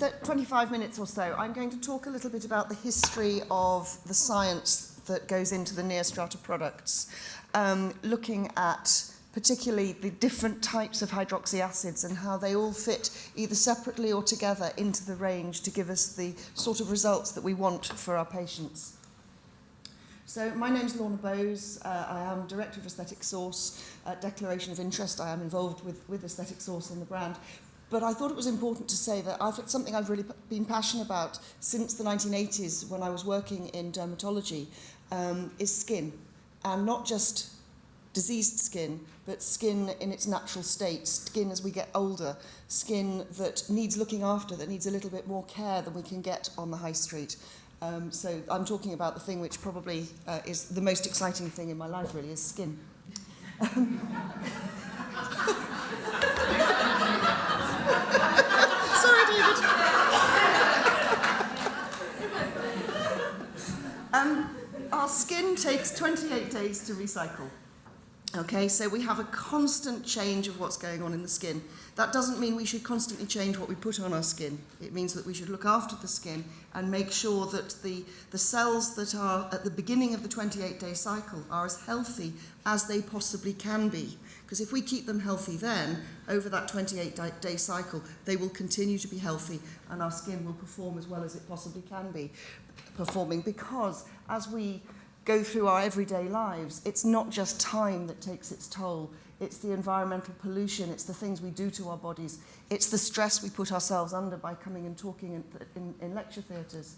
25 minutes or so, I'm going to talk a little bit about the history of the science that goes into the NeoStrata products, looking at particularly the different types of hydroxy acids and how they all fit either separately or together into the range to give us the sort of results that we want for our patients. So my name's Lorna Bowes. I am Director of AestheticSource. Declaration of interest, I am involved with AestheticSource and the brand. But I thought it was important to say that it's something I've really been passionate about since the 1980s when I was working in dermatology, is skin. And not just diseased skin, but skin in its natural state, skin as we get older, skin that needs looking after, that needs a little bit more care than we can get on the high street. So I'm talking about the thing which probably is the most exciting thing in my life, really, is skin. Sorry, David. Our skin takes 28 days to recycle. Okay, so we have a constant change of what's going on in the skin. That doesn't mean we should constantly change what we put on our skin. It means that we should look after the skin and make sure that the cells that are at the beginning of the 28-day cycle are as healthy as they possibly can be. Because if we keep them healthy then, over that 28-day cycle, they will continue to be healthy and our skin will perform as well as it possibly can be performing. Because as we go through our everyday lives, it's not just time that takes its toll. It's the environmental pollution, it's the things we do to our bodies, it's the stress we put ourselves under by coming and talking in lecture theatres.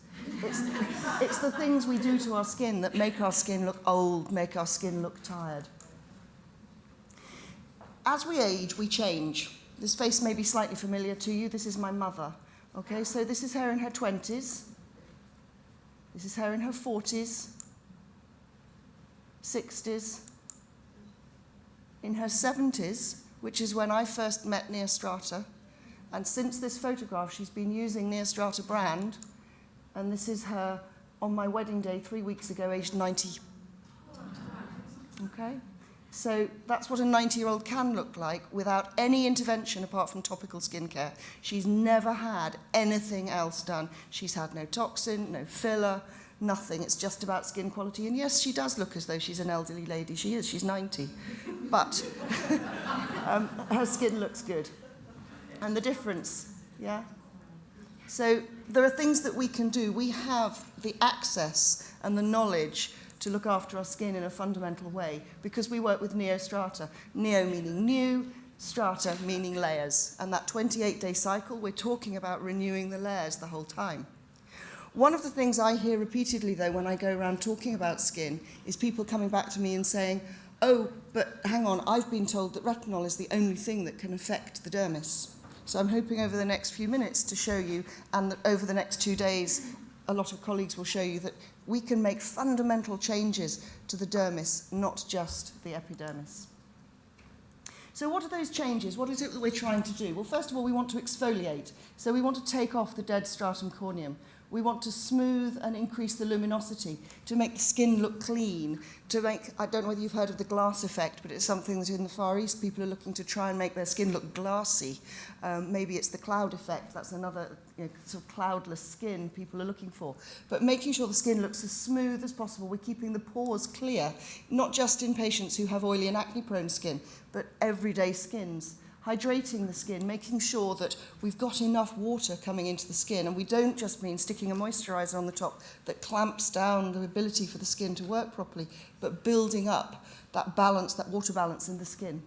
It's the things we do to our skin that make our skin look old, make our skin look tired. As we age, we change. This face may be slightly familiar to you. This is my mother. Okay, so this is her in her 20s. This is her in her 40s. 60s, in her 70s, which is when I first met NeoStrata, and since this photograph she's been using NeoStrata brand, and this is her on my wedding day 3 weeks ago, aged 90. Okay, so that's what a 90-year-old can look like without any intervention apart from topical skincare. She's never had anything else done. She's had no toxin, no filler, nothing. It's just about skin quality. And yes, she does look as though she's an elderly lady. She is. She's 90. But her skin looks good. And the difference, yeah? So there are things that we can do. We have the access and the knowledge to look after our skin in a fundamental way because we work with NeoStrata. Neo meaning new, strata meaning layers. And that 28-day cycle, we're talking about renewing the layers the whole time. One of the things I hear repeatedly, though, when I go around talking about skin is people coming back to me and saying, oh, but hang on, I've been told that retinol is the only thing that can affect the dermis. So I'm hoping over the next few minutes to show you, and that over the next 2 days, a lot of colleagues will show you that we can make fundamental changes to the dermis, not just the epidermis. So what are those changes? What is it that we're trying to do? Well, first of all, we want to exfoliate. So we want to take off the dead stratum corneum. We want to smooth and increase the luminosity, to make the skin look clean, to make, I don't know whether you've heard of the glass effect, but it's something that in the Far East people are looking to try and make their skin look glassy. Maybe it's the cloud effect, that's another sort of cloudless skin people are looking for. But making sure the skin looks as smooth as possible, we're keeping the pores clear, not just in patients who have oily and acne-prone skin, but everyday skins. Hydrating the skin, making sure that we've got enough water coming into the skin, and we don't just mean sticking a moisturiser on the top that clamps down the ability for the skin to work properly, but building up that balance, that water balance in the skin.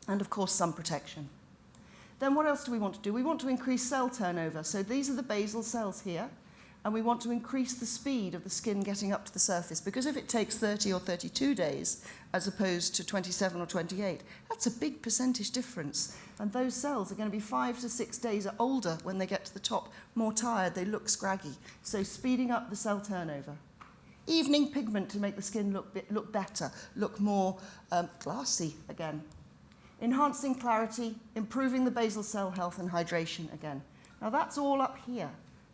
And of course, sun protection. Then what else do we want to do? We want to increase cell turnover. So these are the basal cells here, and we want to increase the speed of the skin getting up to the surface, because if it takes 30 or 32 days as opposed to 27 or 28, that's a big percentage difference. And those cells are going to be 5 to 6 days older when they get to the top, more tired, they look scraggy. So speeding up the cell turnover. Evening pigment to make the skin look better, look more glassy again. Enhancing clarity, improving the basal cell health and hydration again. Now that's all up here.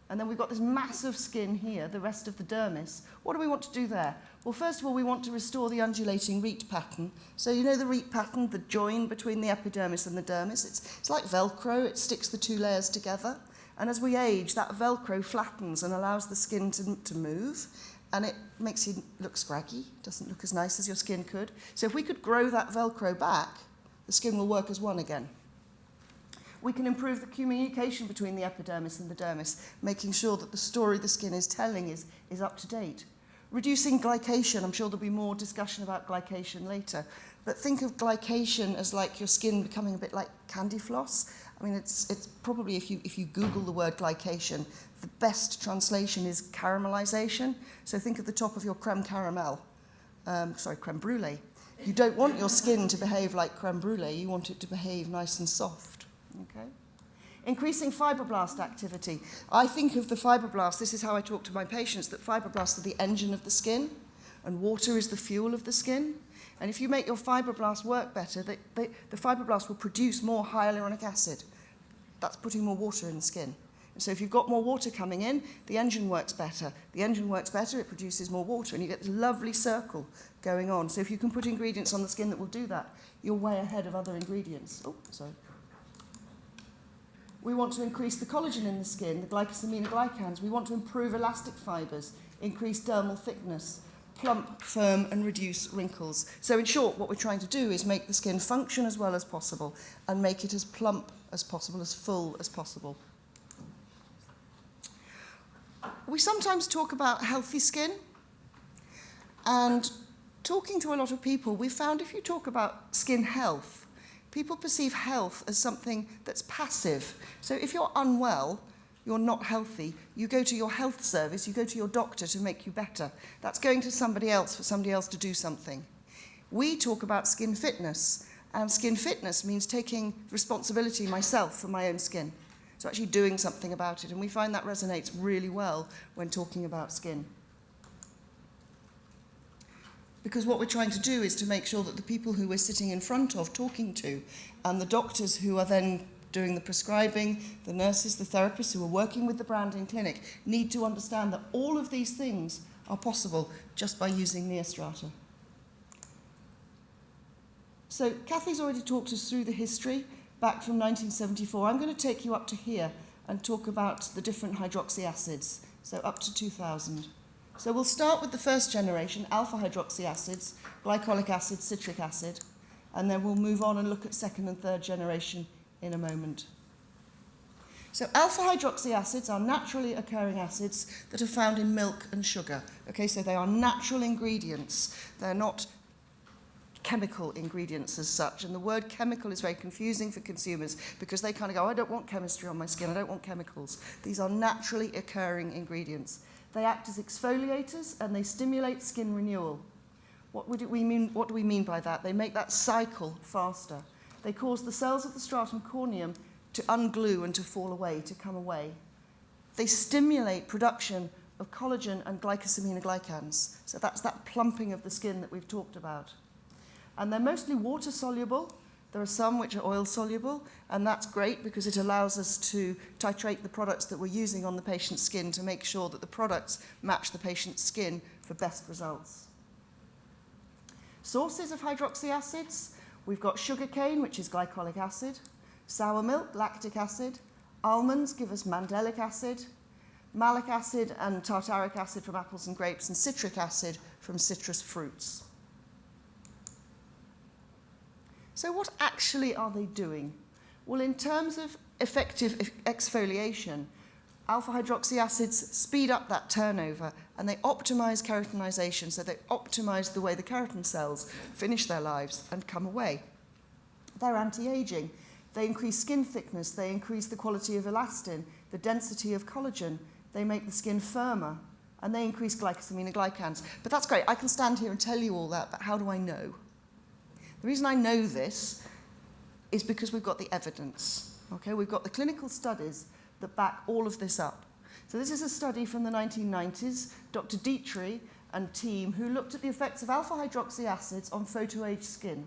And then we've got this massive skin here, the rest of the dermis. What do we want to do there? Well, first of all, we want to restore the undulating reet pattern. So you know the reet pattern, the join between the epidermis and the dermis? It's like Velcro. It sticks the two layers together. And as we age, that Velcro flattens and allows the skin to move, and it makes you look scraggy, doesn't look as nice as your skin could. So if we could grow that Velcro back, the skin will work as one again. We can improve the communication between the epidermis and the dermis, making sure that the story the skin is telling is up to date. Reducing glycation, I'm sure there'll be more discussion about glycation later, but think of glycation as like your skin becoming a bit like candy floss. I mean, it's probably, if you Google the word glycation, the best translation is caramelization. So think of the top of your creme brulee. You don't want your skin to behave like creme brulee, you want it to behave nice and soft, okay? Increasing fibroblast activity. I think of the fibroblasts, this is how I talk to my patients, that fibroblasts are the engine of the skin, and water is the fuel of the skin. And if you make your fibroblasts work better, the fibroblasts will produce more hyaluronic acid. That's putting more water in the skin. And so if you've got more water coming in, the engine works better. The engine works better, it produces more water, and you get this lovely circle going on. So if you can put ingredients on the skin that will do that, you're way ahead of other ingredients. Oh, sorry. We want to increase the collagen in the skin, the glycosaminoglycans. We want to improve elastic fibers, increase dermal thickness, plump, firm, and reduce wrinkles. So in short, what we're trying to do is make the skin function as well as possible and make it as plump as possible, as full as possible. We sometimes talk about healthy skin, and talking to a lot of people, we found if you talk about skin health, people perceive health as something that's passive. So if you're unwell, you're not healthy, you go to your health service, you go to your doctor to make you better. That's going to somebody else for somebody else to do something. We talk about skin fitness, and skin fitness means taking responsibility myself for my own skin. So actually doing something about it, and we find that resonates really well when talking about skin. Because what we're trying to do is to make sure that the people who we're sitting in front of talking to, and the doctors who are then doing the prescribing, the nurses, the therapists who are working with the brand in clinic, need to understand that all of these things are possible just by using NeoStrata. So Kathy's already talked us through the history back from 1974. I'm going to take you up to here and talk about the different hydroxy acids, so up to 2000. So we'll start with the first generation, alpha hydroxy acids, glycolic acid, citric acid, and then we'll move on and look at second and third generation in a moment. So alpha hydroxy acids are naturally occurring acids that are found in milk and sugar. Okay, so they are natural ingredients. They're not chemical ingredients as such, and the word chemical is very confusing for consumers because they kind of go, I don't want chemistry on my skin, I don't want chemicals. These are naturally occurring ingredients. They act as exfoliators and they stimulate skin renewal. What do we mean by that? They make that cycle faster. They cause the cells of the stratum corneum to unglue and to fall away, to come away. They stimulate production of collagen and glycosaminoglycans. So that's that plumping of the skin that we've talked about. And they're mostly water soluble. There are some which are oil soluble, and that's great because it allows us to titrate the products that we're using on the patient's skin to make sure that the products match the patient's skin for best results. Sources of hydroxy acids, we've got sugarcane, which is glycolic acid, sour milk, lactic acid, almonds give us mandelic acid, malic acid and tartaric acid from apples and grapes, and citric acid from citrus fruits. So what actually are they doing? Well, in terms of effective exfoliation, alpha hydroxy acids speed up that turnover and they optimize keratinization, so they optimize the way the keratin cells finish their lives and come away. They're anti-aging. They increase skin thickness, they increase the quality of elastin, the density of collagen, they make the skin firmer, and they increase glycosaminoglycans. But that's great, I can stand here and tell you all that, but how do I know? The reason I know this is because we've got the evidence. Okay? We've got the clinical studies that back all of this up. So this is a study from the 1990s, Dr. Dietrich and team, who looked at the effects of alpha hydroxy acids on photoaged skin.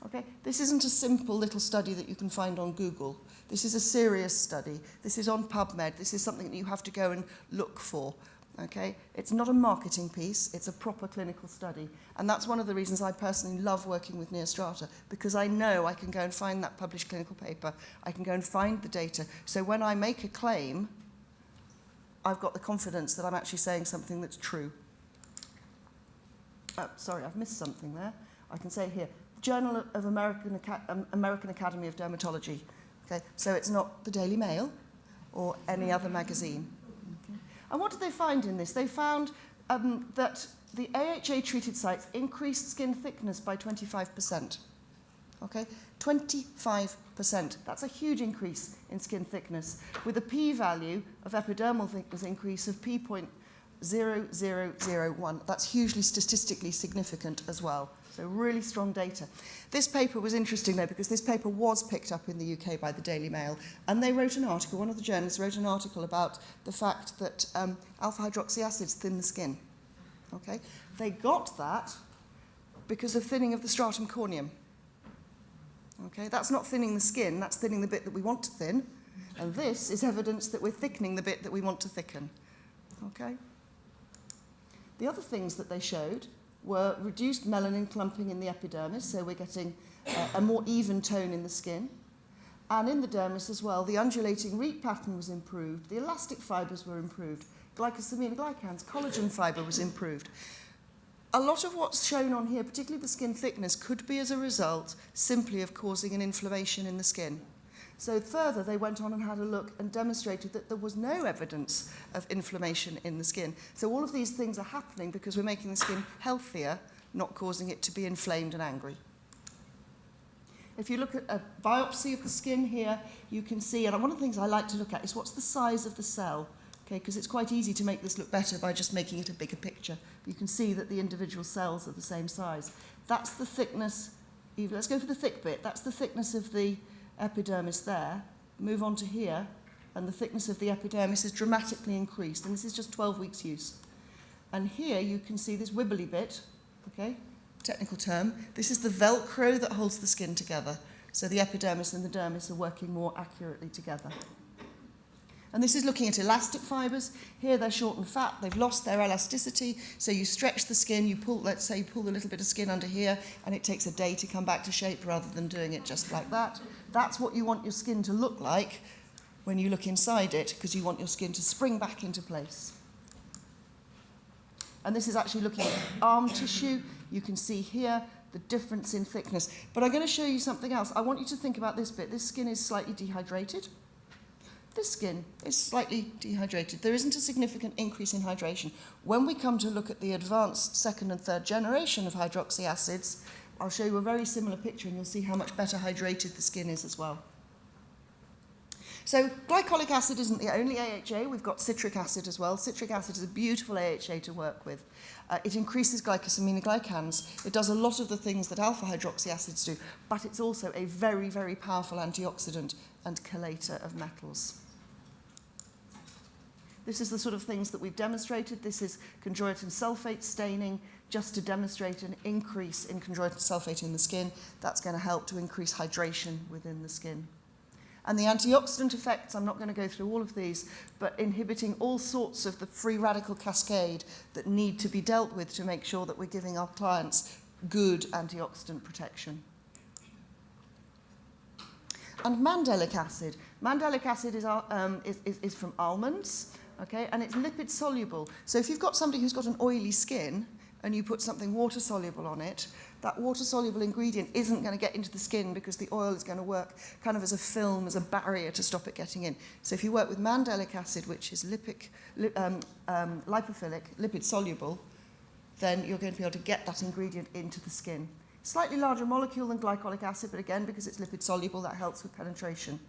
Okay? This isn't a simple little study that you can find on Google. This is a serious study. This is on PubMed. This is something that you have to go and look for. Okay? It's not a marketing piece, it's a proper clinical study. And that's one of the reasons I personally love working with NeoStrata, because I know I can go and find that published clinical paper, I can go and find the data. So when I make a claim, I've got the confidence that I'm actually saying something that's true. Sorry, I've missed something there. I can say here, Journal of American Academy of Dermatology. Okay? So it's not the Daily Mail or any other magazine. Okay? And what did they find in this? They found that the AHA-treated sites increased skin thickness by 25%. Okay? 25%. That's a huge increase in skin thickness, with a p-value of epidermal thickness increase of p.0001. That's hugely statistically significant as well. So really strong data. This paper was interesting though, because this paper was picked up in the UK by the Daily Mail, and they wrote an article, one of the journalists wrote an article about the fact that alpha-hydroxy acids thin the skin. Okay? They got that because of thinning of the stratum corneum. Okay? That's not thinning the skin, that's thinning the bit that we want to thin, and this is evidence that we're thickening the bit that we want to thicken. Okay? The other things that they showed were reduced melanin clumping in the epidermis, so we're getting a more even tone in the skin. And in the dermis as well, the undulating root pattern was improved, the elastic fibres were improved, glycosaminoglycans, collagen fibre was improved. A lot of what's shown on here, particularly the skin thickness, could be as a result simply of causing an inflammation in the skin. So further, they went on and had a look and demonstrated that there was no evidence of inflammation in the skin. So all of these things are happening because we're making the skin healthier, not causing it to be inflamed and angry. If you look at a biopsy of the skin here, you can see, and one of the things I like to look at is what's the size of the cell, okay, because it's quite easy to make this look better by just making it a bigger picture. You can see that the individual cells are the same size. That's the thickness, let's go for the thick bit, that's the thickness of the epidermis there, move on to here, and the thickness of the epidermis is dramatically increased, and this is just 12 weeks use. And here you can see this wibbly bit, okay, technical term. This is the Velcro that holds the skin together. So the epidermis and the dermis are working more accurately together. And this is looking at elastic fibres. Here they're short and fat, they've lost their elasticity, so you stretch the skin, you pull, let's say you pull a little bit of skin under here, and it takes a day to come back to shape rather than doing it just like that. That's what you want your skin to look like when you look inside it, because you want your skin to spring back into place. And this is actually looking at arm tissue. You can see here the difference in thickness. But I'm going to show you something else. I want you to think about this bit. This skin is slightly dehydrated. This skin is slightly dehydrated. There isn't a significant increase in hydration. When we come to look at the advanced second and third generation of hydroxy acids, I'll show you a very similar picture and you'll see how much better hydrated the skin is as well. So glycolic acid isn't the only AHA. We've got citric acid as well. Citric acid is a beautiful AHA to work with. It increases glycosaminoglycans. It does a lot of the things that alpha-hydroxy acids do, but it's also a very, very powerful antioxidant and chelator of metals. This is the sort of things that we've demonstrated. This is chondroitin sulfate staining, just to demonstrate an increase in chondroitin sulfate in the skin. That's going to help to increase hydration within the skin. And the antioxidant effects, I'm not going to go through all of these, but inhibiting all sorts of the free radical cascade that need to be dealt with to make sure that we're giving our clients good antioxidant protection. And mandelic acid. Mandelic acid is from almonds, okay, and it's lipid soluble. So if you've got somebody who's got an oily skin and you put something water soluble on it, that water soluble ingredient isn't going to get into the skin because the oil is going to work kind of as a film, as a barrier to stop it getting in. So if you work with mandelic acid, which is lipophilic, lipid soluble, then you're going to be able to get that ingredient into the skin. Slightly larger molecule than glycolic acid, but again, because it's lipid soluble, that helps with penetration.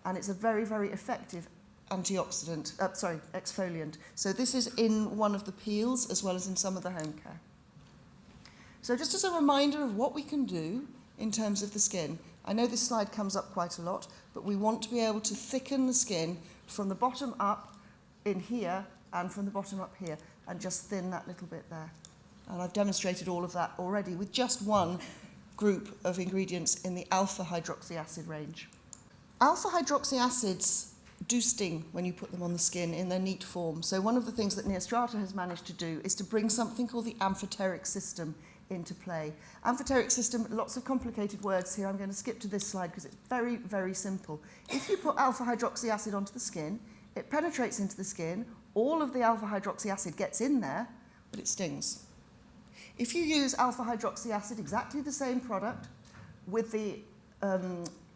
And it's a very, very effective exfoliant. So this is in one of the peels as well as in some of the home care. So just as a reminder of what we can do in terms of the skin, I know this slide comes up quite a lot, but we want to be able to thicken the skin from the bottom up in here and from the bottom up here, and just thin that little bit there. And I've demonstrated all of that already with just one group of ingredients in the alpha-hydroxy acid range. Alpha-hydroxy acids do sting when you put them on the skin in their neat form. So one of the things that NeoStrata has managed to do is to bring something called the Amphoteric System into play. Amphoteric System, lots of complicated words here. I'm going to skip to this slide because it's very, very simple. If you put alpha hydroxy acid onto the skin, it penetrates into the skin, all of the alpha hydroxy acid gets in there, but it stings. If you use alpha hydroxy acid, exactly the same product, with the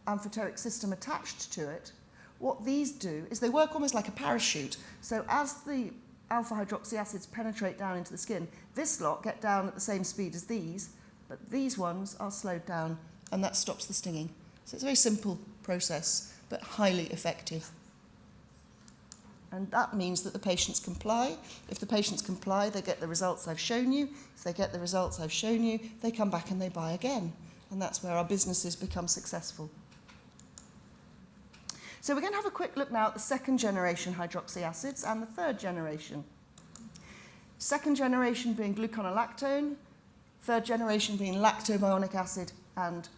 Amphoteric System attached to it, what these do is they work almost like a parachute. So as the alpha hydroxy acids penetrate down into the skin, this lot get down at the same speed as these, but these ones are slowed down, and that stops the stinging. So it's a very simple process, but highly effective. And that means that the patients comply. If the patients comply, they get the results I've shown you. If they get the results I've shown you, they come back and they buy again. And that's where our businesses become successful. So we're going to have a quick look now at the second generation hydroxy acids and the third generation. Second generation being gluconolactone, third generation being lactobionic acid and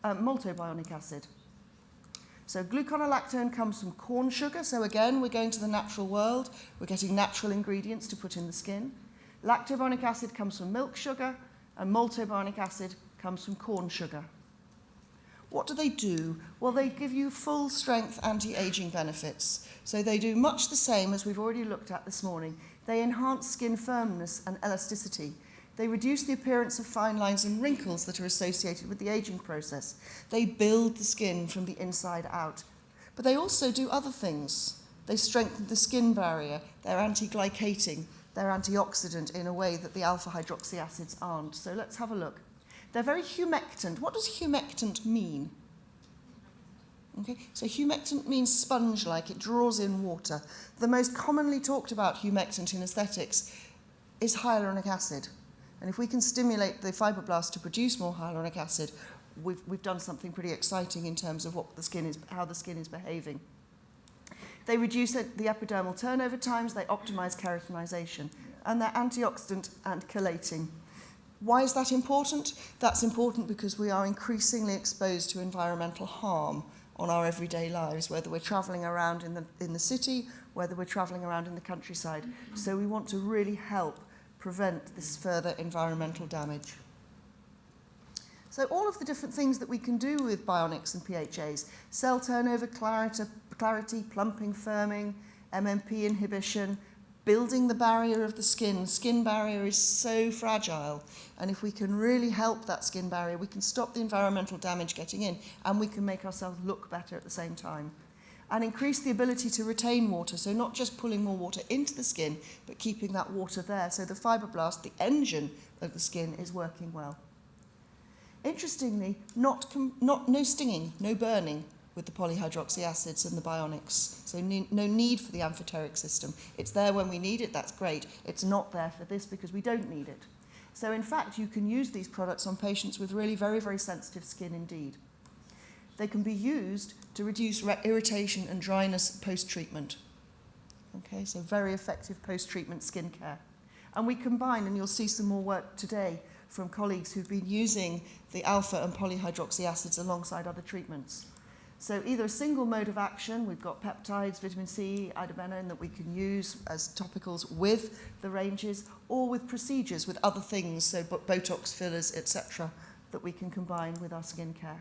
maltobionic acid. So gluconolactone comes from corn sugar. So again, we're going to the natural world. We're getting natural ingredients to put in the skin. Lactobionic acid comes from milk sugar, and maltobionic acid comes from corn sugar. What do? Well, they give you full-strength anti-aging benefits. So they do much the same as we've already looked at this morning. They enhance skin firmness and elasticity. They reduce the appearance of fine lines and wrinkles that are associated with the aging process. They build the skin from the inside out. But they also do other things. They strengthen the skin barrier. They're anti-glycating. They're antioxidant in a way that the alpha hydroxy acids aren't. So let's have a look. They're very humectant. What does humectant mean? Okay, so humectant means sponge-like. It draws in water. The most commonly talked about humectant in aesthetics is hyaluronic acid. And if we can stimulate the fibroblasts to produce more hyaluronic acid, we've done something pretty exciting in terms of what the skin is, how the skin is behaving. They reduce the epidermal turnover times. They optimize keratinization. And they're antioxidant and chelating. Why is that important? That's important because we are increasingly exposed to environmental harm on our everyday lives, whether we're travelling around in the city, whether we're travelling around in the countryside. So we want to really help prevent this further environmental damage. So all of the different things that we can do with bionics and PHAs, cell turnover, clarity, plumping, firming, MMP inhibition, building the barrier of the skin. Skin barrier is so fragile, and if we can really help that skin barrier, we can stop the environmental damage getting in, and we can make ourselves look better at the same time. And increase the ability to retain water, so not just pulling more water into the skin, but keeping that water there, so the fibroblast, the engine of the skin, is working well. Interestingly, no stinging, no burning with the polyhydroxy acids and the bionics. So no need for the amphoteric system. It's there when we need it, that's great. It's not there for this because we don't need it. So in fact, you can use these products on patients with really very, very sensitive skin indeed. They can be used to reduce irritation and dryness post-treatment. Okay, so very effective post-treatment skincare. And we combine, and you'll see some more work today from colleagues who've been using the alpha and polyhydroxy acids alongside other treatments. So either a single mode of action, we've got peptides, vitamin C, idobenone that we can use as topicals with the ranges, or with procedures with other things, so Botox fillers, etc., that we can combine with our skincare.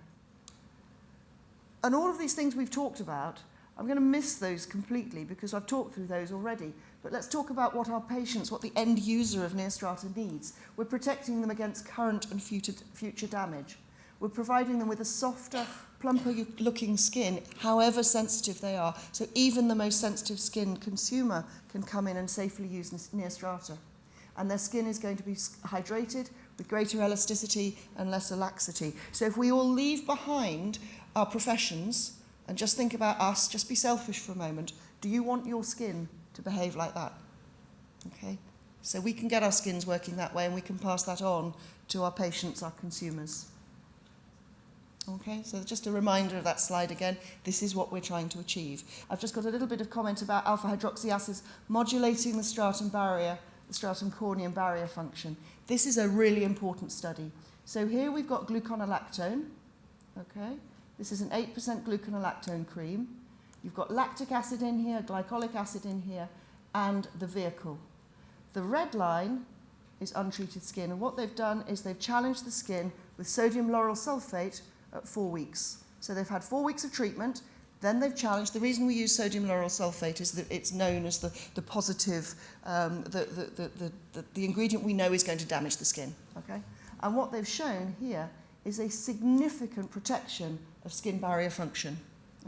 And all of these things we've talked about, I'm going to miss those completely because I've talked through those already. But let's talk about what our patients, what the end user of NeoStrata needs. We're protecting them against current and future damage. We're providing them with a softer, plumper-looking skin, however sensitive they are. So even the most sensitive skin consumer can come in and safely use NeoStrata. And their skin is going to be hydrated with greater elasticity and lesser laxity. So if we all leave behind our professions and just think about us, just be selfish for a moment, do you want your skin to behave like that? Okay? So we can get our skins working that way and we can pass that on to our patients, our consumers. Okay, so just a reminder of that slide again. This is what we're trying to achieve. I've just got a little bit of comment about alpha hydroxy acids modulating the stratum barrier, the stratum corneum barrier function. This is a really important study. So here we've got gluconolactone. Okay, this is an 8% gluconolactone cream. You've got lactic acid in here, glycolic acid in here, and the vehicle. The red line is untreated skin, and what they've done is they've challenged the skin with sodium lauryl sulfate at 4 weeks. So they've had 4 weeks of treatment, then they've challenged. The reason we use sodium lauryl sulfate is that it's known as the positive, the ingredient we know is going to damage the skin, okay? And what they've shown here is a significant protection of skin barrier function,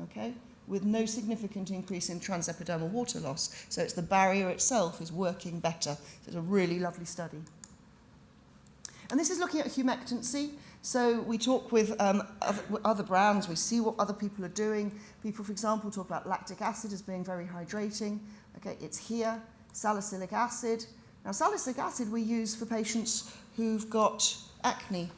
okay, with no significant increase in transepidermal water loss. So it's the barrier itself is working better. So it's a really lovely study. And this is looking at humectancy. So we talk with other brands, we see what other people are doing. People, for example, talk about lactic acid as being very hydrating. Okay, it's here. Salicylic acid. Now, salicylic acid we use for patients who've got acne,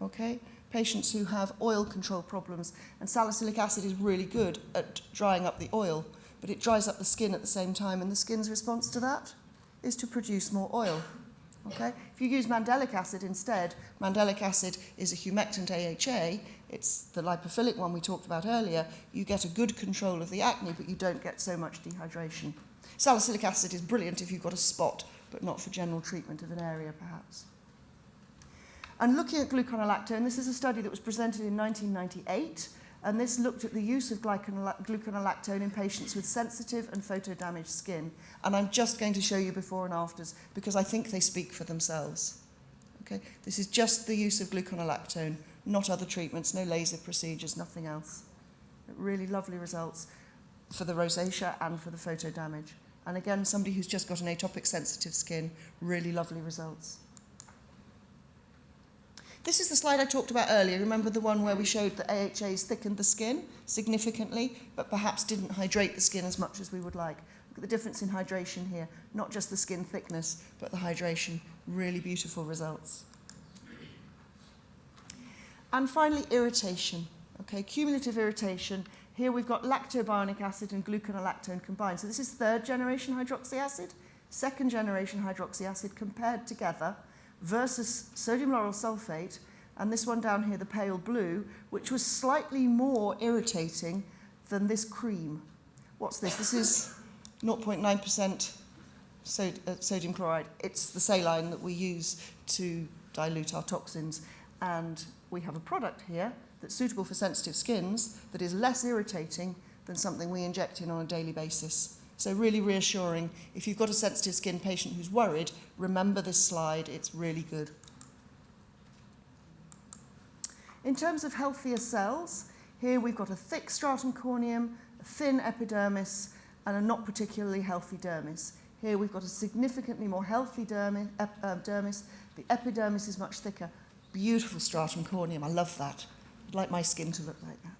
okay? Patients who have oil control problems. And salicylic acid is really good at drying up the oil, but it dries up the skin at the same time, and the skin's response to that is to produce more oil. Okay? If you use mandelic acid instead, mandelic acid is a humectant AHA, it's the lipophilic one we talked about earlier, you get a good control of the acne, but you don't get so much dehydration. Salicylic acid is brilliant if you've got a spot, but not for general treatment of an area, perhaps. And looking at gluconolactone, this is a study that was presented in 1998, and this looked at the use of gluconolactone in patients with sensitive and photo-damaged skin. And I'm just going to show you before and afters because I think they speak for themselves. Okay? This is just the use of gluconolactone, not other treatments, no laser procedures, nothing else. Really lovely results for the rosacea and for the photo damage. And again, somebody who's just got an atopic sensitive skin, really lovely results. This is the slide I talked about earlier. Remember the one where we showed that AHAs thickened the skin significantly, but perhaps didn't hydrate the skin as much as we would like. Look at the difference in hydration here. Not just the skin thickness, but the hydration. Really beautiful results. And finally, irritation. Okay, cumulative irritation. Here we've got lactobionic acid and gluconolactone combined. So this is 3rd generation hydroxy acid, 2nd generation hydroxy acid compared together versus sodium lauryl sulfate, and this one down here, the pale blue, which was slightly more irritating than this cream. What's this? This is 0.9% sodium chloride. It's the saline that we use to dilute our toxins, and we have a product here that's suitable for sensitive skins that is less irritating than something we inject in on a daily basis. So really reassuring. If you've got a sensitive skin patient who's worried, remember this slide. It's really good. In terms of healthier cells, here we've got a thick stratum corneum, a thin epidermis, and a not particularly healthy dermis. Here we've got a significantly more healthy dermis. The epidermis is much thicker. Beautiful stratum corneum. I love that. I'd like my skin to look like that.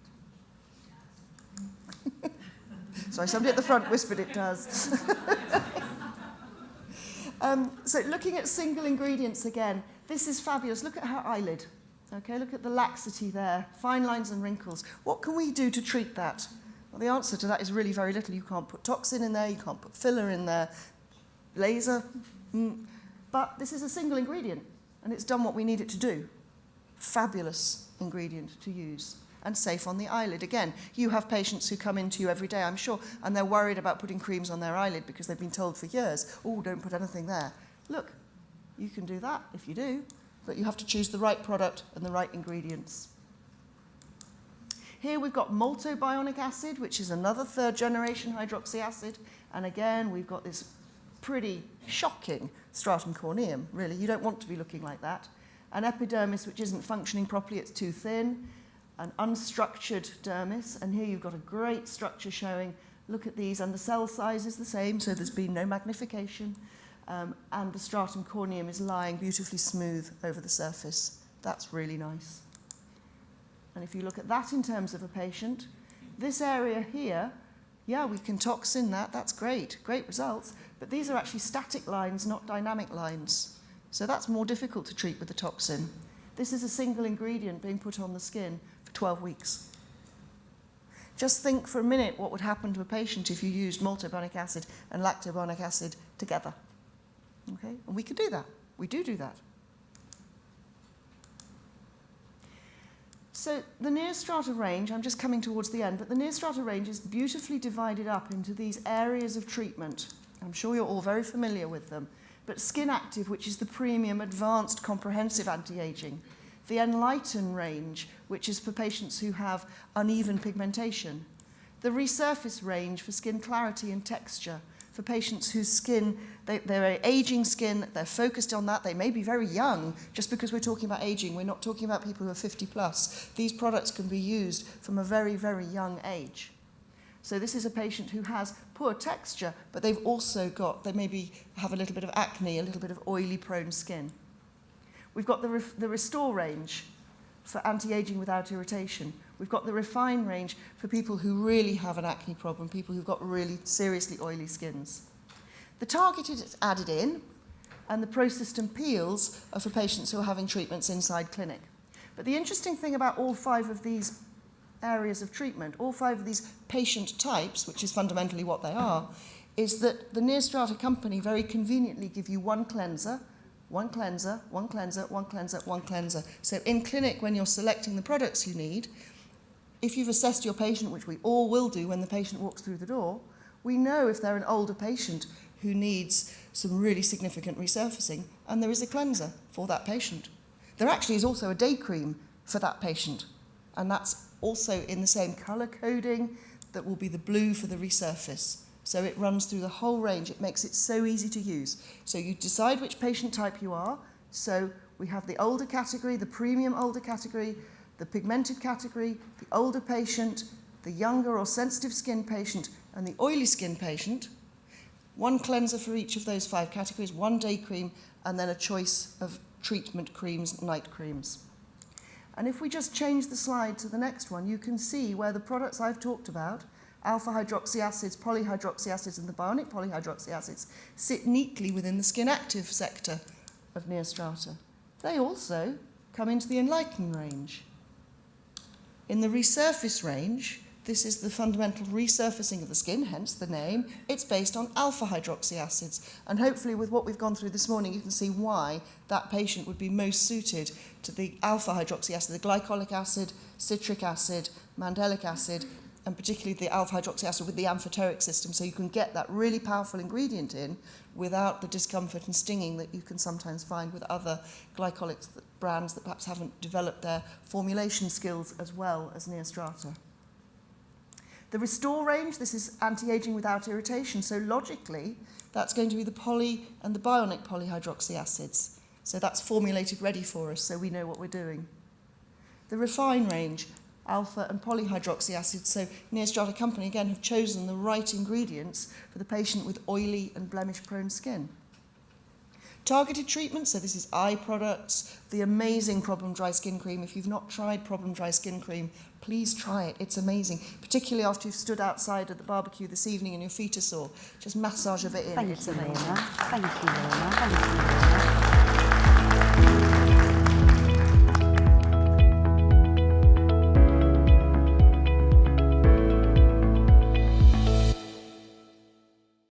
Sorry, somebody at the front whispered it does. So looking at single ingredients again, this is fabulous. Look at her eyelid. Okay, look at the laxity there, fine lines and wrinkles. What can we do to treat that? Well, the answer to that is really very little. You can't put toxin in there, you can't put filler in there, laser. But this is a single ingredient, and it's done what we need it to do. Fabulous ingredient to use. And safe on the eyelid. Again, you have patients who come into you every day, I'm sure, and they're worried about putting creams on their eyelid because they've been told for years, oh, don't put anything there. Look, you can do that if you do, but you have to choose the right product and the right ingredients. Here we've got Maltobionic acid, which is another 3rd generation hydroxy acid, and again, we've got this pretty shocking stratum corneum, really. You don't want to be looking like that. An epidermis which isn't functioning properly, it's too thin. An unstructured dermis, and here you've got a great structure showing, look at these, and the cell size is the same, so there's been no magnification, and the stratum corneum is lying beautifully smooth over the surface. That's really nice. And if you look at that in terms of a patient, this area here, yeah, we can toxin that, that's great results, but these are actually static lines, not dynamic lines. So that's more difficult to treat with the toxin. This is a single ingredient being put on the skin for 12 weeks. Just think for a minute what would happen to a patient if you used maltobionic acid and lactobionic acid together. Okay? And we can do that. We do that. So the NeoStrata range, I'm just coming towards the end, but the NeoStrata range is beautifully divided up into these areas of treatment. I'm sure you're all very familiar with them. But Skin Active, which is the premium advanced comprehensive anti-aging. The Enlighten range, which is for patients who have uneven pigmentation. The Resurface range for skin clarity and texture, for patients whose skin, they're aging skin, they're focused on that, they may be very young. Just because we're talking about aging, we're not talking about people who are 50 plus. These products can be used from a very, very young age. So this is a patient who has poor texture, but they've also got, they maybe have a little bit of acne, a little bit of oily prone skin. We've got the Restore range for anti-aging without irritation. We've got the Refine range for people who really have an acne problem, people who've got really seriously oily skins. The Targeted is added in, and the Pro System Peels are for patients who are having treatments inside clinic. But the interesting thing about all 5 of these areas of treatment, all 5 of these patient types, which is fundamentally what they are, is that the NeoStrata company very conveniently give you one cleanser, one cleanser, one cleanser, one cleanser, one cleanser. So in clinic, when you're selecting the products you need, if you've assessed your patient, which we all will do when the patient walks through the door, we know if they're an older patient who needs some really significant resurfacing, and there is a cleanser for that patient. There actually is also a day cream for that patient, and that's also in the same colour coding that will be the blue for the resurface. So it runs through the whole range. It makes it so easy to use. So you decide which patient type you are. So we have the older category, the premium older category, the pigmented category, the older patient, the younger or sensitive skin patient, and the oily skin patient. One cleanser for each of those 5 categories, one day cream, and then a choice of treatment creams, night creams. And if we just change the slide to the next one, you can see where the products I've talked about, alpha hydroxy acids, polyhydroxy acids, and the bionic polyhydroxy acids, sit neatly within the Skin Active sector of NeoStrata. They also come into the Enlighten range. In the Resurface range, this is the fundamental resurfacing of the skin, hence the name. It's based on alpha hydroxy acids. And hopefully with what we've gone through this morning, you can see why that patient would be most suited to the alpha hydroxy acid, the glycolic acid, citric acid, mandelic acid, and particularly the alpha hydroxy acid with the Amphoteric System. So you can get that really powerful ingredient in without the discomfort and stinging that you can sometimes find with other glycolic brands that perhaps haven't developed their formulation skills as well as NeoStrata. The Restore range, this is anti-aging without irritation. So logically, that's going to be the poly and the bionic polyhydroxy acids. So that's formulated ready for us, so we know what we're doing. The Refine range, alpha and polyhydroxy acids. So NeoStrata company, again, have chosen the right ingredients for the patient with oily and blemish-prone skin. Targeted treatment, so this is eye products, the amazing Problem Dry Skin Cream. If you've not tried Problem Dry Skin Cream, please try it. It's amazing, particularly after you've stood outside at the barbecue this evening and your feet are sore. Just massage a bit in. It's amazing. Thank you, Lorna. Thank you, Lorna.